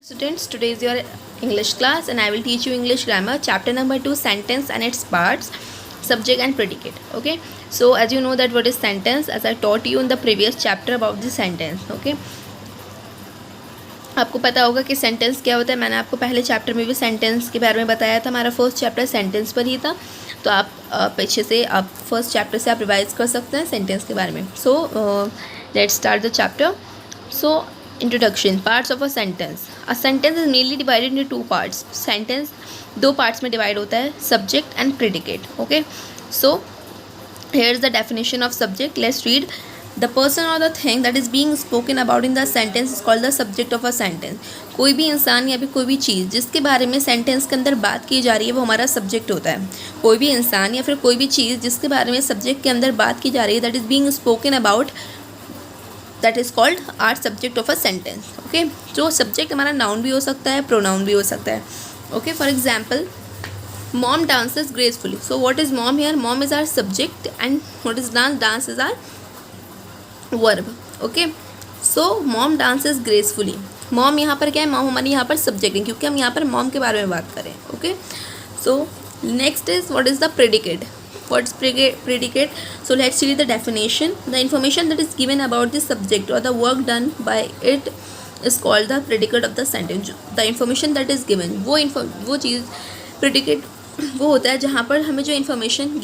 Students, today is your English class and I will teach you English grammar chapter number 2, sentence and its parts, subject and predicate. Okay, so as you know that what is sentence, as I taught you in the previous chapter about the sentence. Okay, आपको पता होगा कि sentence क्या होता है. मैंने आपको पहले चैप्टर में भी सेंटेंस के बारे में बताया था. हमारा फर्स्ट चैप्टर सेंटेंस पर ही था, तो आप पीछे से आप फर्स्ट चैप्टर से आप रिवाइज कर सकते हैं सेंटेंस के बारे में. So let's start the chapter. So introduction. Parts of a sentence. A sentence is mainly divided into two parts. Sentence दो पार्ट्स में डिवाइड होता है, subject and predicate. Okay, so here is the definition of subject. Let's read. The person or the thing that is being spoken about in the sentence is called the subject of a sentence. कोई भी इंसान या फिर कोई भी चीज़ जिसके बारे में सेंटेंस के अंदर बात की जा रही है वो हमारा सब्जेक्ट होता है. कोई भी इंसान या फिर कोई भी चीज़ जिसके बारे में सब्जेक्ट के अंदर बात की जा रही है, that is being spoken about, that is called are subject of a sentence. Okay, जो सब्जेक्ट हमारा नाउन भी हो सकता है, प्रोनाउन भी हो सकता है. Okay, for example, mom dances gracefully. So what is mom here? Mom is our subject and what is dance? Dance is our verb. Okay, so mom dances gracefully. Mom यहाँ पर क्या है? मॉम हमारी यहाँ पर सब्जेक्ट है क्योंकि हम यहाँ पर मॉम के बारे में बात करें. Okay, so next is what is the predicate. What is predicate? So let's see the definition. The information that is given about the subject और the work done by it is called the predicate of the sentence. The information that is given, वो चीज़ predicate वो होता है जहाँ पर हमें जो इन्फॉर्मेशन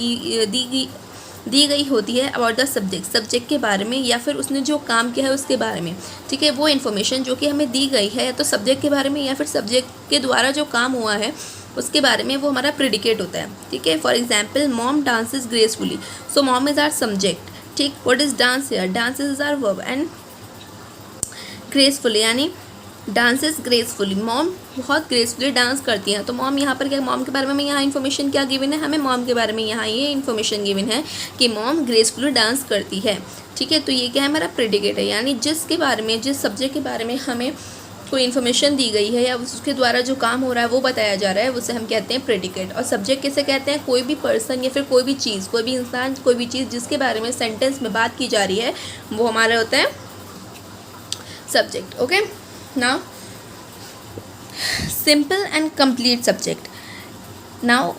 दी गई होती है अबाउट द सब्जेक्ट के बारे में, या फिर उसने जो काम किया है उसके बारे में. ठीक है, वो इन्फॉर्मेशन जो कि हमें दी गई है तो सब्जेक्ट के बारे में या फिर सब्जेक्ट के द्वारा जो काम हुआ है उसके बारे में, वो हमारा प्रेडिकेट होता है. ठीक है, for example, mom dances gracefully. So mom is our subject. ठीक, what is dance here? Dance is our verb and gracefully यानी डांसेस ग्रेसफुली. मॉम बहुत ग्रेसफुली डांस करती हैं. तो मॉम यहाँ पर क्या, मॉम के बारे में यहाँ इन्फॉर्मेशन क्या गिवन है? हमें मॉम के बारे में यहाँ ये इन्फॉर्मेशन गिवन है कि मॉम ग्रेसफुली डांस करती है. ठीक है, तो ये क्या है? हमारा प्रेडिकेट है. यानी जिसके बारे में, जिस सब्जेक्ट के बारे में हमें कोई इन्फॉर्मेशन दी गई है या उसके द्वारा जो काम हो रहा है वो बताया जा रहा है, उसे हम कहते हैं प्रेडिकेट. और सब्जेक्ट किसे कहते हैं? कोई भी पर्सन या फिर कोई भी चीज़, कोई भी इंसान, कोई भी चीज़ जिसके बारे में सेंटेंस में बात की जा रही है वो हमारा होता है subject. Okay, now simple and complete subject. Now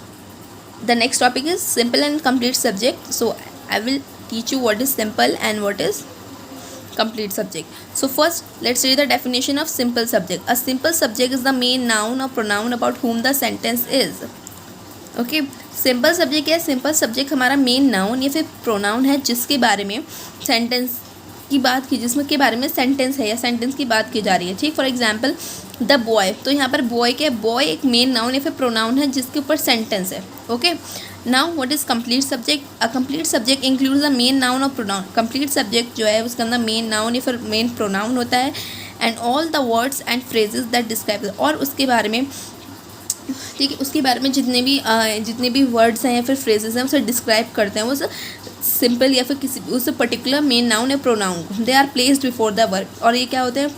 the next topic is simple and complete subject. So I will teach you what is simple and what is complete subject. So first let's read the definition of simple subject. A simple subject is the main noun or pronoun about whom the sentence is. Okay, simple subject क्या है? Simple subject हमारा main noun या फिर pronoun है जिसके बारे में sentence की बात की, जिसमें के बारे में सेंटेंस है या सेंटेंस की बात की जा रही है. ठीक, फॉर एग्जांपल, द बॉय. तो यहाँ पर बॉय क्या है? बॉय एक मेन नाउन या फिर प्रोनाउन है जिसके ऊपर सेंटेंस है. Okay, now what is complete subject? A complete subject includes the main noun और प्रोनाउन. कंप्लीट सब्जेक्ट जो है उसके अंदर मेन नाउन या फिर मेन प्रोनाउन होता है and all the words and phrases that describe, और उसके बारे में, ठीक है, उसके बारे में जितने भी वर्ड्स हैं या फिर फ्रेजेस हैं उसे डिस्क्राइब करते हैं, वो सिंपल या फिर किसी उस पर्टिकुलर मेन नाउन या pronoun. They are placed before the verb, और ये क्या होते हैं?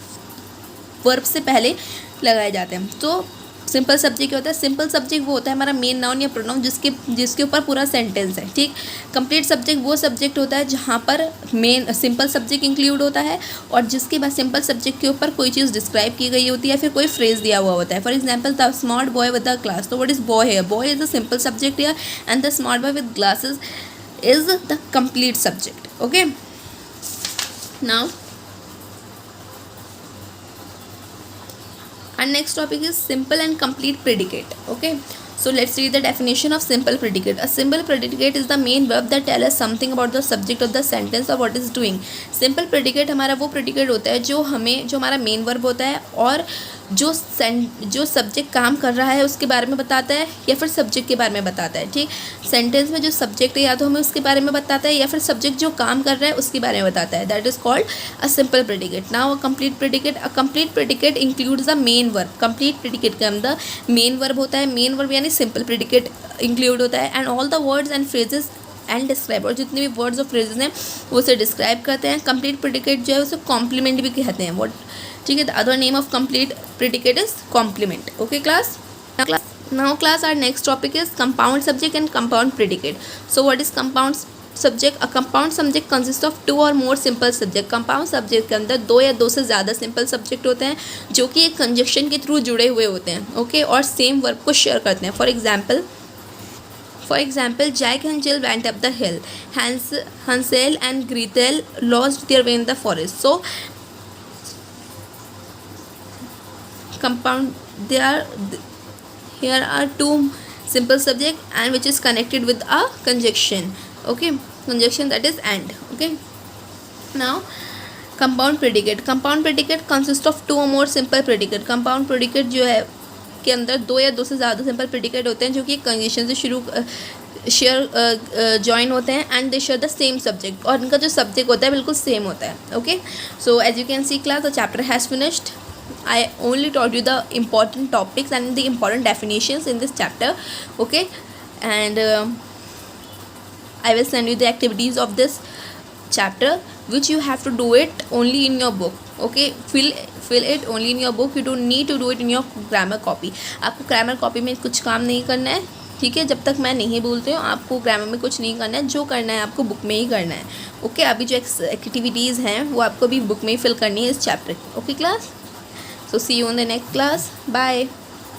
वर्ब से पहले लगाए जाते हैं. तो सिंपल सब्जेक्ट क्या होता है? सिंपल सब्जेक्ट वो होता है हमारा मेन नाउन या प्रोनाउन जिसके ऊपर पूरा सेंटेंस है. ठीक, कंप्लीट सब्जेक्ट वो सब्जेक्ट होता है जहाँ पर मेन सिंपल सब्जेक्ट इंक्लूड होता है और जिसके बाद सिंपल सब्जेक्ट के ऊपर कोई चीज़ डिस्क्राइब की गई होती है या फिर कोई फ्रेज दिया हुआ होता है. For example, the smart boy with the class. तो व्हाट इज बॉय है? Boy is the simple subject here and the smart boy with glasses is the complete subject. Okay, now our next topic is simple and complete predicate. Okay, so let's read the definition of simple predicate. A simple predicate is the main verb that tell us something about the subject of the sentence or what is doing. Simple predicate हमारा वो predicate होता है जो हमारा main verb होता है और जो सब्जेक्ट काम कर रहा है उसके बारे में बताता है या फिर सब्जेक्ट के बारे में बताता है. ठीक, सेंटेंस में जो सब्जेक्ट है या तो हमें उसके बारे में बताता है या फिर सब्जेक्ट जो काम कर रहा है उसके बारे में बताता है. That is called a simple predicate. Now a complete predicate. A complete predicate includes the main verb. Complete predicate के अंदर मेन वर्ब होता है. मेन वर्ब यानी सिंपल प्रेडिकेट इंक्लूड होता है and all the words and phrases and describe, और जितने भी वर्ड्स और फ्रेजेस हैं वो उसे डिस्क्राइब करते हैं. कंप्लीट प्रेडिकेट जो है उसे कॉम्प्लीमेंट भी कहते हैं. व्हाट, ठीक है, the other name of complete predicate is complement. Okay class, now class our next topic is compound subject and compound predicate. So what is compound subject, a compound subject consist of 2 और more simple subject. Compound subject के अंदर 2 या 2 से ज़्यादा simple subject होते हैं जो कि एक कंजक्शन के थ्रू जुड़े हुए होते हैं, ओके, और सेम वर्ब को शेयर करते हैं। For example Jack and Jill went up the hill. Hansel and Gretel lost their way in the forest. So compound here are 2 simple subject and which is connected with a conjunction, okay, conjunction that is and, okay. Now compound predicate consists of 2 or more simple predicate। compound predicate जो है के अंदर 2 या 2 से ज़्यादा simple predicate होते हैं जो कि कंजंक्शन से शुरू जॉइन होते हैं and they share the same subject, और इनका जो सब्जेक्ट होता है बिल्कुल सेम होता है, okay. So as you can see class the chapter has finished. I only taught you the important topics and the important definitions in this chapter, okay, and I will send you the activities of this chapter which you have to do it only in your book, okay, fill it only in your book, you don't need to do it in your grammar copy। आपको grammar copy में कुछ काम नहीं करना है, ठीक है, जब तक मैं नहीं बोलती हूँ आपको ग्रामर में कुछ नहीं करना है, जो करना है आपको बुक में ही करना है, ओके। अभी जो एक्टिविटीज़ हैं वो आपको भी बुक में ही फिल करनी है इस चैप्टर की, okay class. So see you in the next class. Bye.